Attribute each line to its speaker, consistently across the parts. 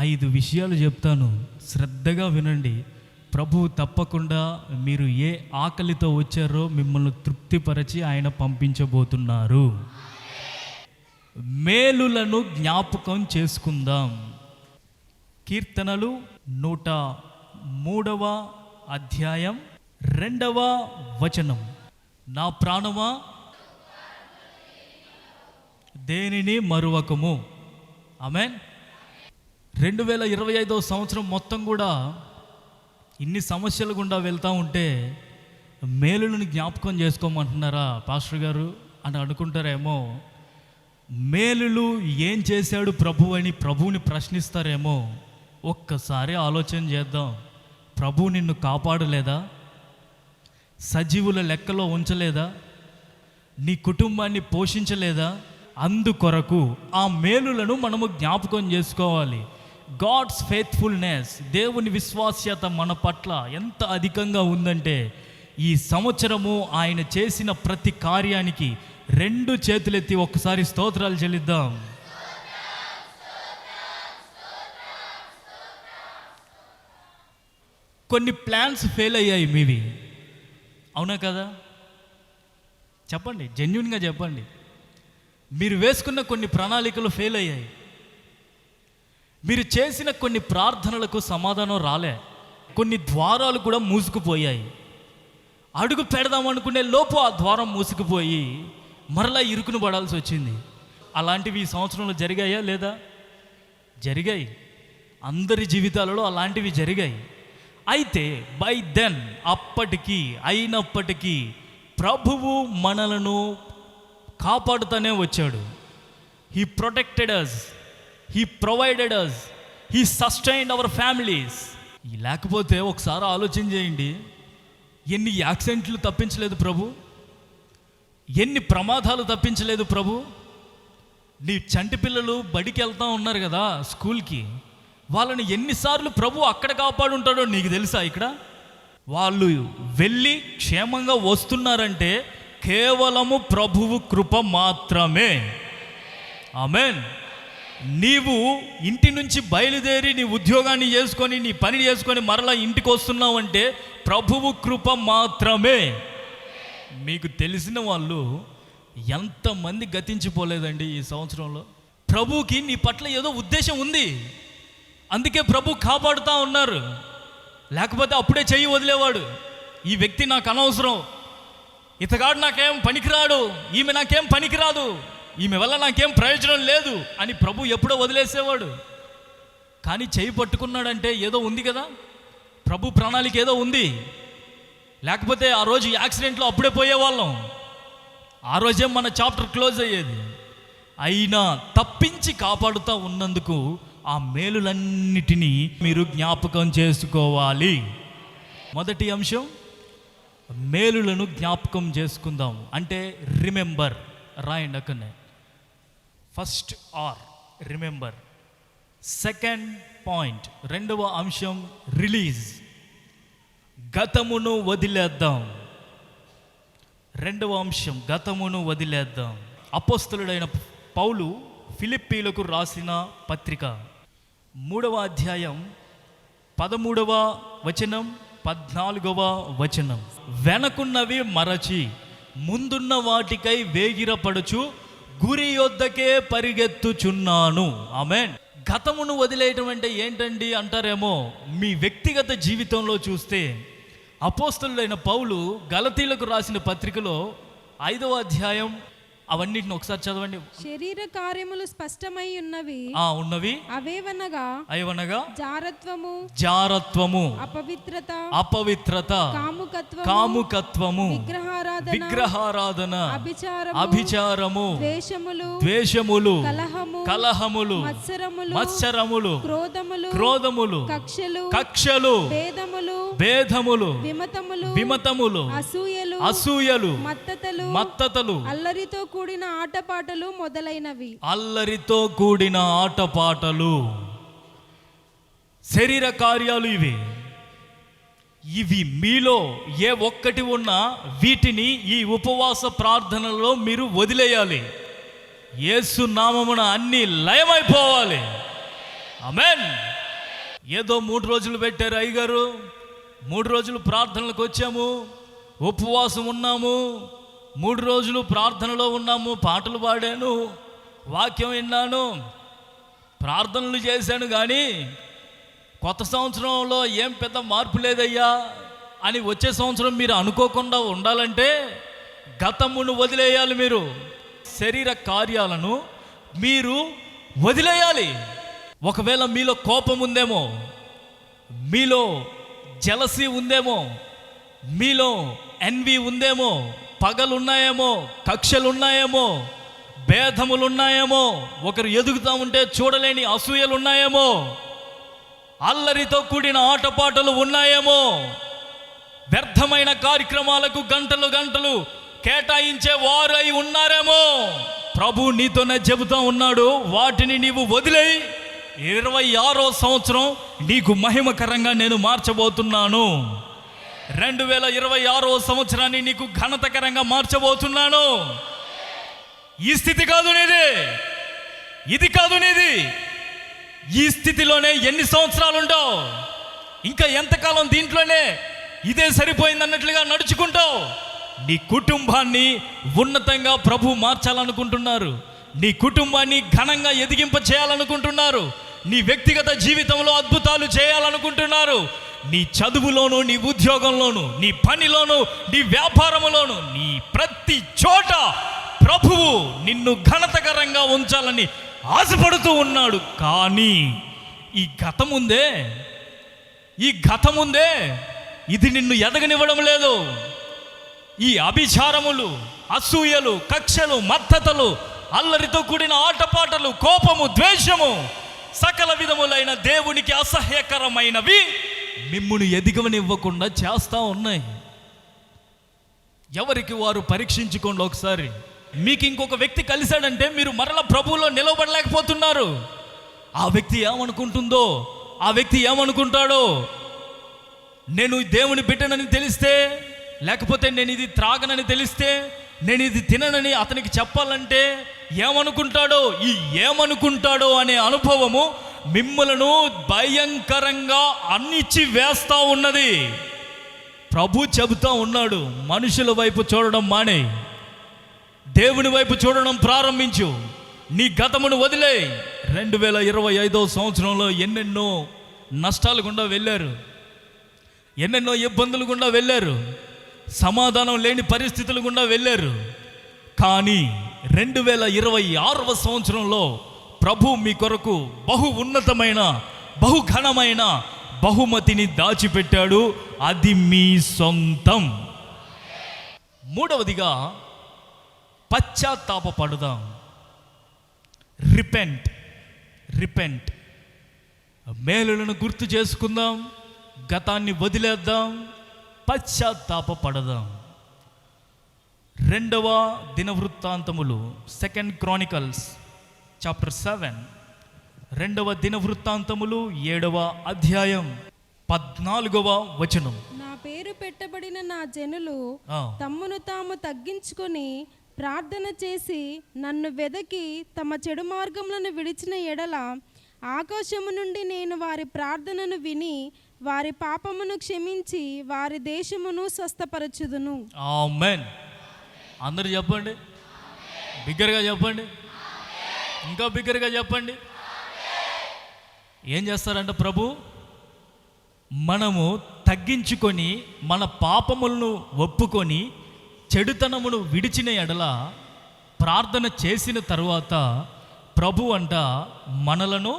Speaker 1: 5 విషయాలు చెప్తాను, శ్రద్ధగా వినండి. ప్రభువు తప్పకుండా మీరు ఏ ఆకలితో వచ్చారో మిమ్మల్ని తృప్తిపరచి ఆయన పంపించబోతున్నారు. మేలులను జ్ఞాపకం చేసుకుందాం. కీర్తనలు 103వ అధ్యాయం 2వ వచనం. నా ప్రాణమా దేనిని మరువకము. ఆమేన్. 2025వ సంవత్సరం మొత్తం కూడా ఇన్ని సమస్యలు గుండా వెళ్తూ ఉంటే మేలులను జ్ఞాపకం చేసుకోమంటున్నారా పాస్టర్ గారు అని అనుకుంటారేమో. మేలులు ఏం చేశాడు ప్రభు అని ప్రభువుని ప్రశ్నిస్తారేమో. ఒక్కసారి ఆలోచన చేద్దాం. ప్రభు నిన్ను కాపాడలేదా? సజీవుల లెక్కలో ఉంచలేదా? నీ కుటుంబాన్ని పోషించలేదా? అందుకొరకు ఆ మేలులను మనము జ్ఞాపకం చేసుకోవాలి. గాడ్స్ ఫెయిత్ఫుల్నెస్, దేవుని విశ్వాస్యత మన పట్ల ఎంత అధికంగా ఉందంటే ఈ సంవత్సరము ఆయన చేసిన ప్రతి కార్యానికి 2 చేతులెత్తి ఒక్కసారి స్తోత్రాలు చెల్లిద్దాం. కొన్ని ప్లాన్స్ ఫెయిల్ అయ్యాయి మీవి, అవునా కదా? చెప్పండి, జెన్యూన్గా చెప్పండి. మీరు వేసుకున్న కొన్ని ప్రణాళికలు ఫెయిల్ అయ్యాయి. మీరు చేసిన కొన్ని ప్రార్థనలకు సమాధానం రాలే. కొన్ని ద్వారాలు కూడా మూసుకుపోయాయి. అడుగు పెడదామనుకునే లోపు ఆ ద్వారం మూసుకుపోయి మరలా ఇరుకును పడాల్సి వచ్చింది. అలాంటివి ఈ సంవత్సరంలో జరిగాయా లేదా? జరిగాయి. అందరి జీవితాలలో అలాంటివి జరిగాయి. అయితే బై దెన్, అయినప్పటికీ ప్రభువు మనలను కాపాడుతూనే వచ్చాడు. He protected us, he provided us, he sustained our families. లేకపోతే ఒకసారి ఆలోచన చేయండి, ఎన్ని యాక్సిడెంట్లు తప్పించలేదు ప్రభు, ఎన్ని ప్రమాదాలు తప్పించలేదు ప్రభు. నీ చంటి పిల్లలు బడికి వెళ్తూ ఉన్నారు కదా స్కూల్కి, వాళ్ళని ఎన్నిసార్లు ప్రభు అక్కడ కాపాడుంటాడో నీకు తెలుసా? ఇక్కడ వాళ్ళు వెళ్ళి క్షేమంగా వస్తున్నారంటే కేవలము ప్రభువు కృప మాత్రమే. ఆమేన్. నీవు ఇంటి నుంచి బయలుదేరి నీ ఉద్యోగాన్ని చేసుకొని నీ పని చేసుకొని మరలా ఇంటికి వస్తున్నావంటే ప్రభువు కృప మాత్రమే. మీకు తెలిసిన వాళ్ళు ఎంతమంది గతించిపోలేదండి ఈ సంవత్సరంలో? ప్రభువుకి నీ పట్ల ఏదో ఉద్దేశం ఉంది, అందుకే ప్రభు కాపాడుతూ ఉన్నారు. లేకపోతే అప్పుడే చెయ్యి వదిలేవాడు. ఈ వ్యక్తి నాకు అనవసరం, ఇతగాడు నాకేం పనికిరాడు, ఈమె నాకేం పనికిరాదు, ఈమె వల్ల నాకేం ప్రయోజనం లేదు అని ప్రభు ఎప్పుడో వదిలేసేవాడు. కానీ చేయి పట్టుకున్నాడంటే ఏదో ఉంది కదా, ప్రభు ప్రణాళిక ఏదో ఉంది. లేకపోతే ఆ రోజు యాక్సిడెంట్లో అప్పుడే పోయేవాళ్ళం, ఆ రోజే మన చాప్టర్ క్లోజ్ అయ్యేది. అయినా తప్పించి కాపాడుతూ ఉన్నందుకు ఆ మేలులన్నిటినీ మీరు జ్ఞాపకం చేసుకోవాలి. మొదటి అంశం, మేలులను జ్ఞాపకం చేసుకుందాం. అంటే రిమెంబర్, రాయండి అక్కడనే. First R remember. Second point, 2వ అంశం రిలీజ్, గతమును వదిలేద్దాం. 2వ అంశం గతమును వదిలేద్దాం. అపోస్తలుడైన పౌలు ఫిలిప్పీలకు రాసిన పత్రిక 3వ అధ్యాయం 13వ వచనం 14వ వచనం. వెనకున్నవి మరచి ముందున్న వాటికై వేగిరపడుచు గురి యొద్దకే పరిగెత్తుచున్నాను. ఆమేన్. గతమును వదిలేయటం అంటే ఏంటండి అంటారేమో. మీ వ్యక్తిగత జీవితంలో చూస్తే అపోస్తలుడైన పౌలు గలతీలకు రాసిన పత్రికలో 5వ అధ్యాయం, అవన్నిటిని ఒకసారి చదవండి.
Speaker 2: శరీర కార్యములు స్పష్టమై ఉన్నవి
Speaker 1: అవేవనగా
Speaker 2: జారత్వము,
Speaker 1: అపవిత్రత, కాముకత్వము, విగ్రహారాధన, అభిచారము, ద్వేషములు, కలహములు, మత్సరములు, క్రోధములు, కక్షలు, భేదములు, విమతములు, అసూయలు, మత్తతలు,
Speaker 2: అల్లరితో కూడిన ఆటపాటలు మొదలైనవి.
Speaker 1: అల్లరితో కూడిన ఆటపాటలు, శరీర కార్యాలు ఇవి మీలో ఏ ఒక్కటి ఉన్నా వీటిని ఈ ఉపవాస ప్రార్థనలో మీరు వదిలేయాలి. యేసు నామమున అన్ని లయమైపోవాలి. ఆమేన్. ఏదో 3 రోజులు పెట్టారు అయ్యగారు, 3 రోజులు ప్రార్థనలకు వచ్చాము, ఉపవాసం ఉన్నాము, 3 రోజులు ప్రార్థనలో ఉన్నాము, పాటలు పాడాను, వాక్యం విన్నాను, ప్రార్థనలు చేశాను, కానీ కొత్త సంవత్సరంలో ఏం పెద్ద మార్పు లేదయ్యా అని వచ్చే సంవత్సరం మీరు అనుకోకుండా ఉండాలంటే గతమును వదిలేయాలి. మీరు శరీర కార్యాలను మీరు వదిలేయాలి. ఒకవేళ మీలో కోపం ఉందేమో, మీలో జలసీ ఉందేమో, మీలో ఎన్వి ఉందేమో, పగలున్నాయేమో, కక్షలున్నాయేమో, భేదములున్నాయేమో, ఒకరు ఎదుగుతూ ఉంటే చూడలేని అసూయలున్నాయేమో, అల్లరితో కూడిన ఆటపాటలు ఉన్నాయేమో, వ్యర్థమైన కార్యక్రమాలకు గంటలు గంటలు కేటాయించే వారై ఉన్నారేమో, ప్రభు నీతోనే చెబుతా ఉన్నాడు, వాటిని నీవు వదిలేయి. 26వ సంవత్సరం నీకు మహిమకరంగా నేను మార్చబోతున్నాను. 2026వ సంవత్సరాన్ని నీకు ఘనతకరంగా మార్చబోతున్నాను. ఈ స్థితి కాదు నీది, ఇది కాదు నీది. ఈ స్థితిలోనే ఎన్ని సంవత్సరాలు ఉండవు, ఇంకా ఎంతకాలం దీంట్లోనే ఇదే సరిపోయింది అన్నట్లుగా నడుచుకుంటావు. నీ కుటుంబాన్ని ఉన్నతంగా ప్రభు మార్చాలనుకుంటున్నారు. నీ కుటుంబాన్ని ఘనంగా ఎదిగింప చేయాలనుకుంటున్నారు. నీ వ్యక్తిగత జీవితంలో అద్భుతాలు చేయాలనుకుంటున్నారు. నీ చదువులోను, నీ ఉద్యోగంలోను, నీ పనిలోను, నీ వ్యాపారములోను, నీ ప్రతి చోట ప్రభువు నిన్ను ఘనతకరంగా ఉంచాలని ఆశపడుతూ ఉన్నాడు. కానీ ఈ గతముందే ఇది నిన్ను ఎదగనివ్వడం లేదు. ఈ అభిచారములు, అసూయలు, కక్షలు, మత్తతలు, అల్లరితో కూడిన ఆటపాటలు, కోపము, ద్వేషము, సకల విధములైన దేవునికి అసహ్యకరమైనవి మిమ్మును ఎదగనివ్వకుండా చేస్తూ ఉన్నాయి. ఎవరికి వారు పరీక్షించుకోండి ఒకసారి. మీకు ఇంకొక వ్యక్తి కలిశాడంటే మీరు మరలా ప్రభువులో నిలవబడలేకపోతున్నారు. ఆ వ్యక్తి ఏమనుకుంటుందో, ఆ వ్యక్తి ఏమనుకుంటాడో, నేను దేవుని బిడ్డనని తెలిస్తే, లేకపోతే నేను ఇది త్రాగనని తెలిస్తే, నేను ఇది తిననని అతనికి చెప్పాలంటే ఏమనుకుంటాడో, ఈ ఏమనుకుంటాడో అనే అనుభవము మిమ్మలను భయంకరంగా అన్నిచ్చి వేస్తూ ఉన్నది. ప్రభు చెబుతా ఉన్నాడు, మనుషుల వైపు చూడడం మానే, దేవుని వైపు చూడడం ప్రారంభించు. నీ గతమును వదిలే. 2025వ సంవత్సరంలో ఎన్నెన్నో నష్టాలు గుండా వెళ్ళారు, ఎన్నెన్నో ఇబ్బందులు గుండా వెళ్ళారు, సమాధానం లేని పరిస్థితులు గుండా వెళ్ళారు. కానీ 2026వ సంవత్సరంలో ప్రభు మీ కొరకు బహు ఉన్నతమైన, బహు ఘనమైన బహుమతిని దాచిపెట్టాడు. అది మీ సొంతం. మూడవదిగా పశ్చాత్తాపపడుదాం. రిపెంట్. మేలులను గుర్తు చేసుకుందాం, గతాన్ని వదిలేద్దాం, పశ్చాత్తాపపడదాం. 2వ దినవృత్తాంతములు, 2 Chronicles చాప్టర్ 7, 2వ దినవృత్తాంతములు 7వ అధ్యాయం 14వ వచనం.
Speaker 2: నా పేరు పెట్టబడిన నా జనులు తమ్మును తాము తగ్గించుకొని ప్రార్థన చేసి నన్ను వెదకి తమ చెడు మార్గములను విడిచిన ఎడల ఆకాశము నుండి నేను వారి ప్రార్థనను విని వారి పాపమును క్షమించి వారి దేశమును స్వస్థపరచుదును.
Speaker 1: ఆమేన్. అందరూ చెప్పండి, బిగ్గరగా చెప్పండి, ఇంకా బిగ్గరగా చెప్పండి. ఏం చేస్తారంట ప్రభు? మనము తగ్గించుకొని మన పాపములను ఒప్పుకొని చెడుతనమును విడిచిన ఎడల ప్రార్థన చేసిన తరువాత ప్రభు అంట మనలను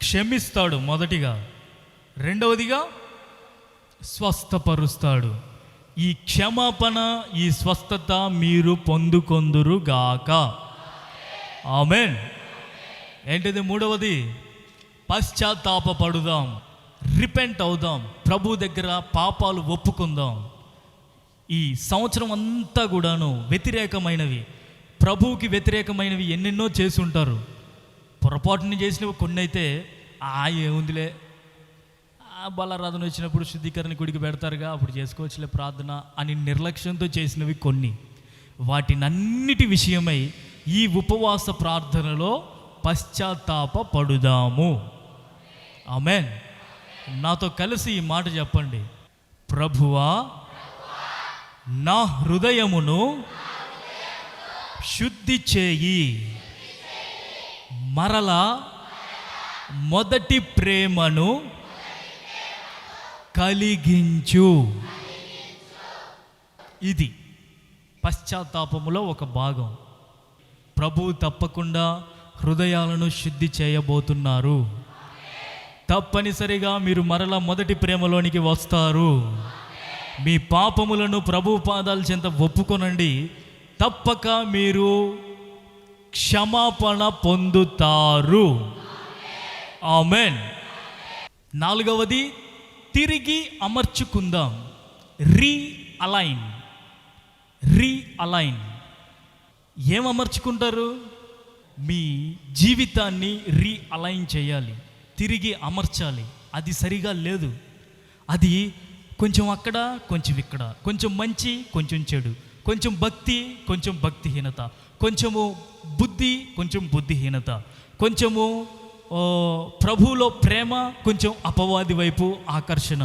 Speaker 1: క్షమిస్తాడు. మొదటిగా, రెండవదిగా స్వస్థపరుస్తాడు. ఈ క్షమాపణ, ఈ స్వస్థత మీరు పొందుకొందురుగాక. ఆమేన్. ఏంటిది? మూడవది, పశ్చాత్తాపపడుదాం, రిపెంట్ అవుదాం, ప్రభు దగ్గర పాపాలు ఒప్పుకుందాం. ఈ సంవత్సరం అంతా కూడాను వ్యతిరేకమైనవి, ప్రభువుకి వ్యతిరేకమైనవి ఎన్నెన్నో చేసి ఉంటారు. పొరపాటుని చేసినవి కొన్ని అయితే ఏముందిలే, బలారాధన వచ్చినప్పుడు శుద్ధీకరణ గుడికి పెడతారుగా, అప్పుడు చేసుకోవచ్చులే ప్రార్థన అని నిర్లక్ష్యంతో చేసినవి కొన్ని. వాటినన్నిటి విషయమై ఈ ఉపవాస ప్రార్థనలో పశ్చాత్తాపపడుదాము. ఆమేన్. నాతో కలిసి ఈ మాట చెప్పండి. ప్రభువా, నా హృదయమును శుద్ధి చేయి, మరలా మొదటి ప్రేమను కలిగించు. ఇది పశ్చాత్తాపములో ఒక భాగం. ప్రభువు తప్పకుండా హృదయాలను శుద్ధి చేయబోతున్నారు. తప్పనిసరిగా మీరు మరలా మొదటి ప్రేమలోనికి వస్తారు. మీ పాపములను ప్రభు పాదాల చెంత ఒప్పుకొనండి. తప్పక మీరు క్షమాపణ పొందుతారు. ఆమేన్. 4వది, తిరిగి అమర్చుకుందాం. రీఅలైన్. ఏం అమర్చుకుంటారు? మీ జీవితాన్ని రీఅలైన్ చేయాలి, తిరిగి అమర్చాలి. అది సరిగా లేదు. అది కొంచెం అక్కడ, కొంచెం ఇక్కడ, కొంచెం మంచి, కొంచెం చెడు, కొంచెం భక్తి, కొంచెం భక్తిహీనత, కొంచెము బుద్ధి, కొంచెం బుద్ధిహీనత, కొంచెము ప్రభువులో ప్రేమ, కొంచెం అపవాది వైపు ఆకర్షణ.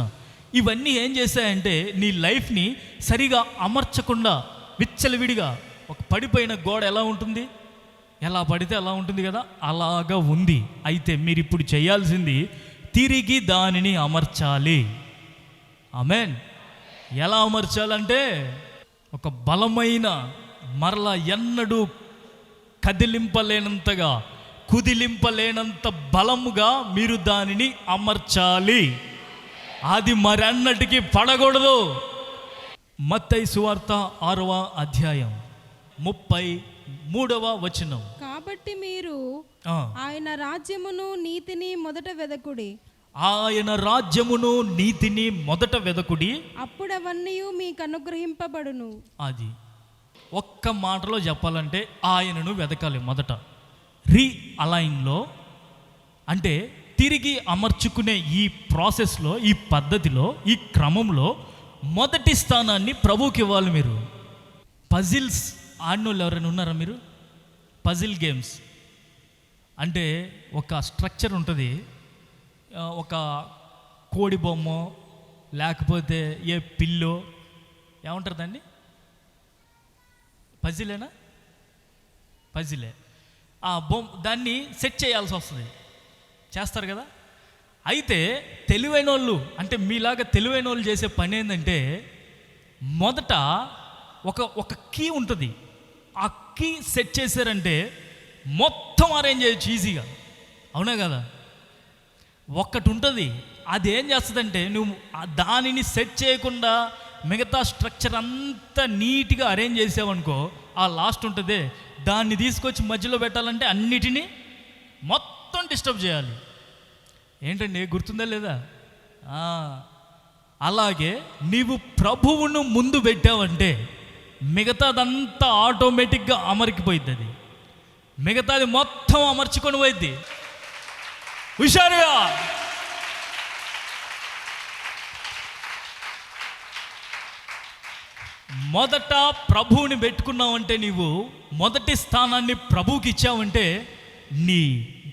Speaker 1: ఇవన్నీ ఏం చేశాయంటే నీ లైఫ్ని సరిగా అమర్చకుండా విచ్చలవిడిగా, ఒక పడిపోయిన గోడ ఎలా ఉంటుంది, ఎలా పడితే అలా ఉంటుంది కదా, అలాగా ఉంది. అయితే మీరు ఇప్పుడు చేయాల్సింది తిరిగి దానిని అమర్చాలి. ఆమేన్. ఎలా అమర్చాలంటే ఒక బలమైన, మరలా ఎన్నడూ కదిలింపలేనంతగా, కుదిలింపలేనంత బలముగా మీరు దానిని అమర్చాలి. అది మరన్నటికి పడకూడదు. మత్తయి సువార్త 6వ అధ్యాయం 33వ వచనం.
Speaker 2: కాబట్టి మీరు ఆయన రాజ్యమును నీతిని మొదట వెదకుడి.
Speaker 1: ఆయన రాజ్యమును నీతిని మొదట వెదకుడి,
Speaker 2: అప్పుడు అవన్నీ మీకు అనుగ్రహింపబడును.
Speaker 1: అది ఒక్క మాటలో చెప్పాలంటే ఆయనను వెదకాలి మొదట. రీఅలైన్లో అంటే తిరిగి అమర్చుకునే ఈ ప్రాసెస్లో, ఈ పద్ధతిలో, ఈ క్రమంలో మొదటి స్థానాన్ని ప్రభువుకి ఇవ్వాలి. మీరు పజిల్స్ ఆడినోళ్ళు ఎవరైనా ఉన్నారా? మీరు పజిల్ గేమ్స్ అంటే ఒక స్ట్రక్చర్ ఉంటుంది. ఒక కోడి బొమ్మ, లేకపోతే ఏ పిల్లో, ఏమంటారు దాన్ని? పజిలేనా? పజిలే. ఆ దాన్ని సెట్ చేయాల్సి వస్తుంది, చేస్తారు కదా. అయితే తెలివైన వాళ్ళు, అంటే మీలాగా తెలివైన వాళ్ళు చేసే పని ఏంటంటే మొదట ఒక కీ ఉంటుంది. ఆ కీ సెట్ చేశారంటే మొత్తం అరేంజ్ చేయొచ్చు ఈజీగా. అవునా కదా? ఒక్కటి ఉంటుంది, అది ఏం చేస్తుందంటే నువ్వు దానిని సెట్ చేయకుండా మిగతా స్ట్రక్చర్ అంతా నీట్గా అరేంజ్ చేసావనుకో, ఆ లాస్ట్ ఉంటుంది, దాన్ని తీసుకొచ్చి మధ్యలో పెట్టాలంటే అన్నిటినీ మొత్తం డిస్టర్బ్ చేయాలి. ఏంటండి, గుర్తుందా లేదా? అలాగే నీవు ప్రభువును ముందు పెట్టావంటే మిగతాదంతా ఆటోమేటిక్గా అమరికిపోయింది. అది మిగతాది మొత్తం అమర్చుకొని పోయింది. హుషారుగా మొదట ప్రభువుని పెట్టుకున్నావంటే, నీవు మొదటి స్థానాన్ని ప్రభువుకి ఇచ్చావంటే నీ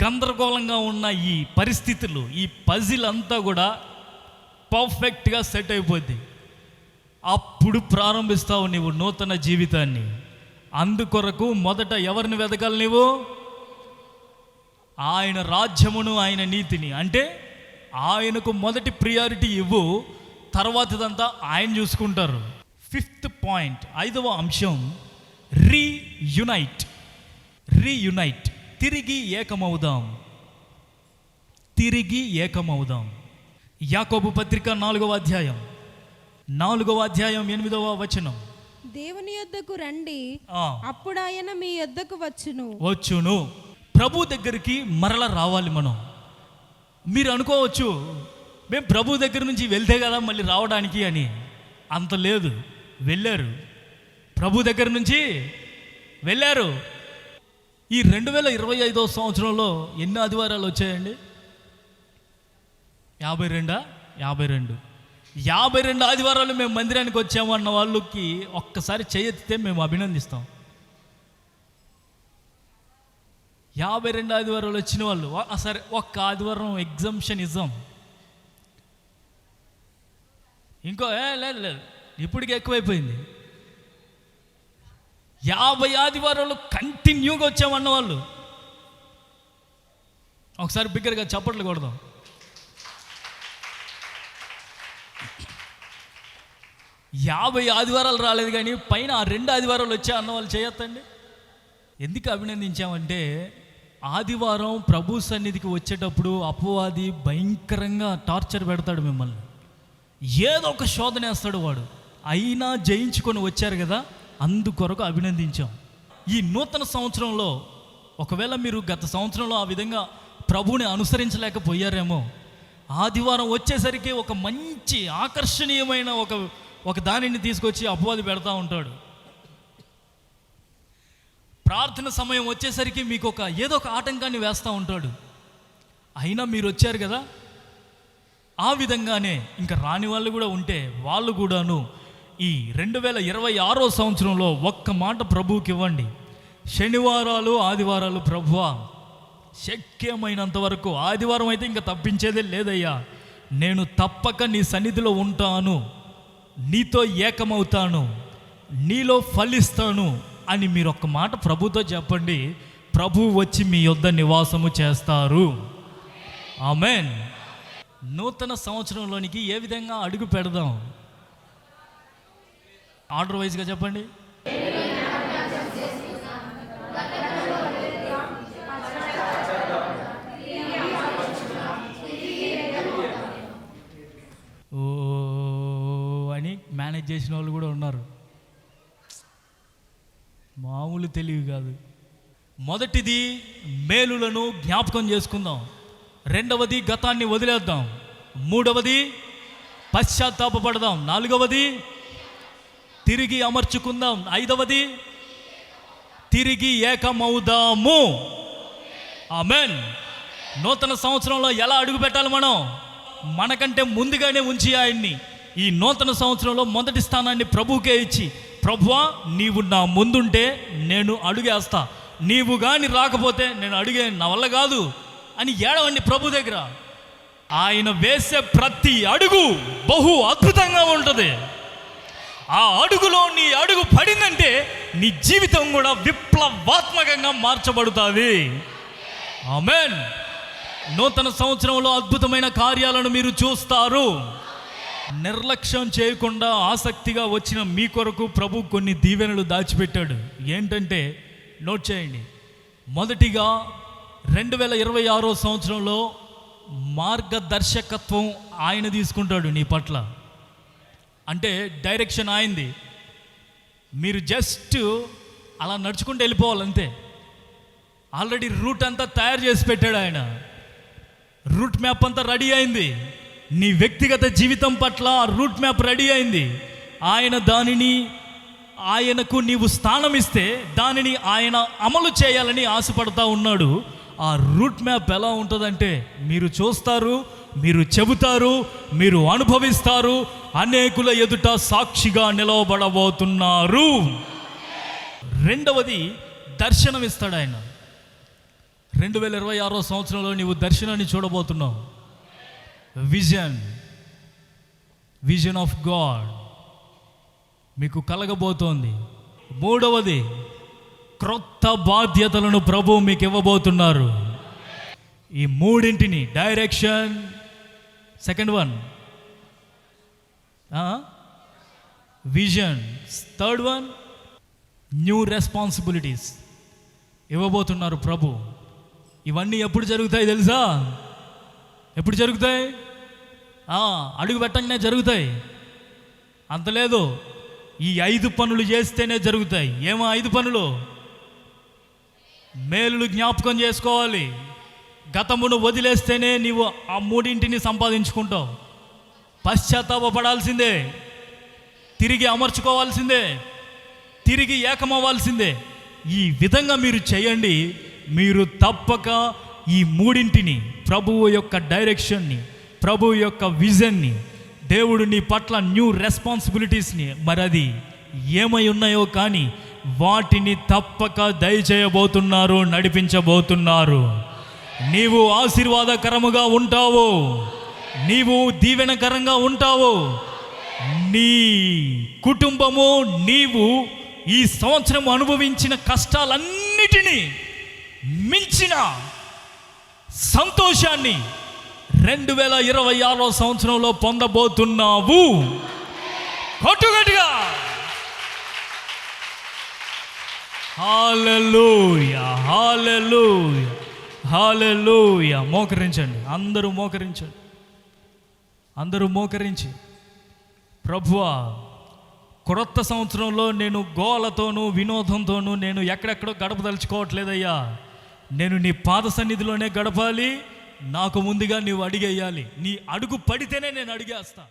Speaker 1: గందరగోళంగా ఉన్న ఈ పరిస్థితులు, ఈ పజిల్ అంతా కూడా పర్ఫెక్ట్గా సెట్ అయిపోద్ది. అప్పుడు ప్రారంభిస్తావు నీవు నూతన జీవితాన్ని. అందుకొరకు మొదట ఎవరిని వెతకాలి? నీవు ఆయన రాజ్యమును, ఆయన నీతిని. అంటే ఆయనకు మొదటి ప్రియారిటీ ఇవ్వు, తర్వాతదంతా ఆయన చూసుకుంటారు. 5th పాయింట్, 5వ అంశం, రీయునైట్. తిరిగి ఏకమవుదాం. యాకోబు పత్రిక 4వ అధ్యాయం 8వ వచనం.
Speaker 2: దేవుని యొద్దకు రండి, అప్పుడు ఆయన మీ యొద్దకు
Speaker 1: వచ్చును. ప్రభు దగ్గరికి మరల రావాలి మనం. మీరు అనుకోవచ్చు, మేము ప్రభు దగ్గర నుంచి వెళ్తే కదా మళ్ళీ రావడానికి అని. అంత లేదు. వెళ్ళారు, ప్రభు దగ్గర నుంచి వెళ్ళారు. ఈ 2025వ సంవత్సరంలో ఎన్ని ఆదివారాలు వచ్చాయండి? 52 ఆదివారాలు మేము మందిరానికి వచ్చాము అన్న వాళ్ళకి ఒక్కసారి చేయెత్తితే మేము అభినందిస్తాం. 52 ఆదివారాలు వచ్చిన వాళ్ళు సరే ఒక్క ఆదివారం ఎగ్జంప్షన్ ఇద్దాం. ఇంకో లేదు లేదు ఇప్పటికి ఎక్కువైపోయింది. 50 ఆదివారాలు కంటిన్యూగా వచ్చామన్న వాళ్ళు ఒకసారి బిగ్గరగా చప్పట్లు కొడదాం. యాభై ఆదివారాలు రాలేదు కానీ పైన ఆ 2 ఆదివారాలు వచ్చా అన్న వాళ్ళు చేయొద్దండి. ఎందుకు అభినందించామంటే ఆదివారం ప్రభు సన్నిధికి వచ్చేటప్పుడు అపవాది భయంకరంగా టార్చర్ పెడతాడు మిమ్మల్ని, ఏదో ఒక శోధన వేస్తాడు వాడు. అయినా జయించుకొని వచ్చారు కదా, అందుకొరకు అభినందించాం. ఈ నూతన సంవత్సరంలో ఒకవేళ మీరు గత సంవత్సరంలో ఆ విధంగా ప్రభువుని అనుసరించలేకపోయారేమో, ఆదివారం వచ్చేసరికి ఒక మంచి ఆకర్షణీయమైన ఒక దానిని తీసుకొచ్చి అపవాది పెడతా ఉంటాడు. ప్రార్థన సమయం వచ్చేసరికి మీకు ఏదో ఒక ఆటంకాన్ని వేస్తూ ఉంటాడు. అయినా మీరు వచ్చారు కదా, ఆ విధంగానే ఇంకా రాని వాళ్ళు కూడా ఉంటే వాళ్ళు కూడాను ఈ 2026 సంవత్సరంలో ఒక్క మాట ప్రభువుకి ఇవ్వండి. శనివారాలు ఆదివారాలు ప్రభువా శక్యమైనంత వరకు, ఆదివారం అయితే ఇంకా తప్పించేదే లేదయ్యా, నేను తప్పక నీ సన్నిధిలో ఉంటాను, నీతో ఏకమవుతాను, నీలో ఫలిస్తాను అని మీరు ఒక్క మాట ప్రభుతో చెప్పండి. ప్రభువు వచ్చి మీ యొద్ద నివాసము చేస్తారు. ఆమెన్. నూతన సంవత్సరంలోనికి ఏ విధంగా అడుగు పెడదాం? ఆర్డర్ వైజ్గా చెప్పండి. ఓ అని మేనేజ్ చేసిన వాళ్ళు కూడా ఉన్నారు. మామూలు తెలివి కాదు. మొదటిది మేలులను జ్ఞాపకం చేసుకుందాం. రెండవది గతాన్ని వదిలేద్దాం. మూడవది పశ్చాత్తాపపడదాం. నాలుగవది తిరిగి అమర్చుకుందాం. ఐదవది తిరిగి ఏకమవుదాము. ఆమెన్. నూతన సంవత్సరంలో ఎలా అడుగు పెట్టాలి? మనకంటే ముందుగానే ఉంచి ఆయన్ని ఈ నూతన సంవత్సరంలో మొదటి స్థానాన్ని ప్రభువుకే ఇచ్చి, ప్రభువా నీవు నా ముందుంటే నేను అడుగేస్తా, నీవు కానీ రాకపోతే నేను అడిగే నా వల్ల కాదు అని ఏడవండి ప్రభు దగ్గర. ఆయన వేసే ప్రతి అడుగు బహు అద్భుతంగా ఉంటుంది. ఆ అడుగులో నీ అడుగు పడిందంటే నీ జీవితం కూడా విప్లవాత్మకంగా మార్చబడుతుంది. ఆమెన్. నూతన సంవత్సరంలో అద్భుతమైన కార్యాలను మీరు చూస్తారు. నిర్లక్ష్యం చేయకుండా ఆసక్తిగా వచ్చిన మీ కొరకు ప్రభు కొన్ని దీవెనలు దాచిపెట్టాడు. ఏంటంటే నోట్ చేయండి. మొదటిగా 2026 సంవత్సరంలో మార్గదర్శకత్వం ఆయన తీసుకుంటాడు నీ పట్ల. అంటే డైరెక్షన్ ఆయనది. మీరు జస్ట్ అలా నడుచుకుంటూ వెళ్ళిపోవాలంతే. ఆల్రెడీ రూట్ అంతా తయారు చేసి పెట్టాడు ఆయన. రూట్ మ్యాప్ అంతా రెడీ అయింది. నీ వ్యక్తిగత జీవితం పట్ల రూట్ మ్యాప్ రెడీ అయింది. ఆయనకు నీవు స్థానం ఇస్తే దానిని ఆయన అమలు చేయాలని ఆశపడతా ఉన్నాడు. ఆ రూట్ మ్యాప్ ఎలా ఉంటుందంటే మీరు చూస్తారు, మీరు చెబుతారు, మీరు అనుభవిస్తారు, అనేకుల ఎదుట సాక్షిగా నిలవబడబోతున్నారు. రెండవది దర్శనం ఇస్తాడు ఆయన. 2026 సంవత్సరంలో నీవు దర్శనాన్ని చూడబోతున్నావు. విజన్ ఆఫ్ గాడ్ మీకు కలగబోతోంది. మూడవది క్రొత్త బాధ్యతలను ప్రభు మీకు ఇవ్వబోతున్నారు. ఈ మూడింటిని direction, second one vision, third one new responsibilities ఇవ్వబోతున్నారు ప్రభు. ఇవన్నీ ఎప్పుడు జరుగుతాయి తెలుసా? ఎప్పుడు జరుగుతాయి? అడుగు పెట్టగానే జరుగుతాయి. అంత లేదు, ఈ 5 పనులు చేస్తేనే జరుగుతాయి. ఏమో 5 పనులు? మేలులు జ్ఞాపకం చేసుకోవాలి. గతమును వదిలేస్తేనే నీవు ఆ మూడింటిని సంపాదించుకుంటావు. పశ్చాత్తాపపడాల్సిందే, తిరిగి అమర్చుకోవాల్సిందే, తిరిగి ఏకమవ్వాల్సిందే. ఈ విధంగా మీరు చేయండి. మీరు తప్పక ఈ మూడింటిని, ప్రభువు యొక్క డైరెక్షన్ని, ప్రభువు యొక్క విజన్ని, దేవుడు నీ పట్ల న్యూ రెస్పాన్సిబిలిటీస్ని, మరి అది ఏమై ఉన్నాయో కానీ వాటిని తప్పక దయచేయబోతున్నారు, నడిపించబోతున్నారు. నీవు ఆశీర్వాదకరముగా ఉంటావు, నీవు దీవెనకరంగా ఉంటావు. నీ కుటుంబము, నీవు ఈ సంవత్సరం అనుభవించిన కష్టాలన్నిటినీ మించిన సంతోషాన్ని 2026 సంవత్సరంలో పొందబోతున్నావు. కొట్టుగట్టుగా హల్లెలూయా, హల్లెలూయా, హల్లెలూయా. మోకరించండి, అందరూ మోకరించండి, అందరూ మోకరించి, ప్రభువా క్రొత్త సంవత్సరంలో నేను గోలతోనూ వినోదంతోనూ నేను ఎక్కడెక్కడో గడపదలుచుకోవట్లేదయ్యా. నేను నీ పాద సన్నిధిలోనే గడపాలి. నాకు ముందుగా నీవు అడిగేయాలి. నీ అడుగు పడితేనే నేను అడిగేస్తా.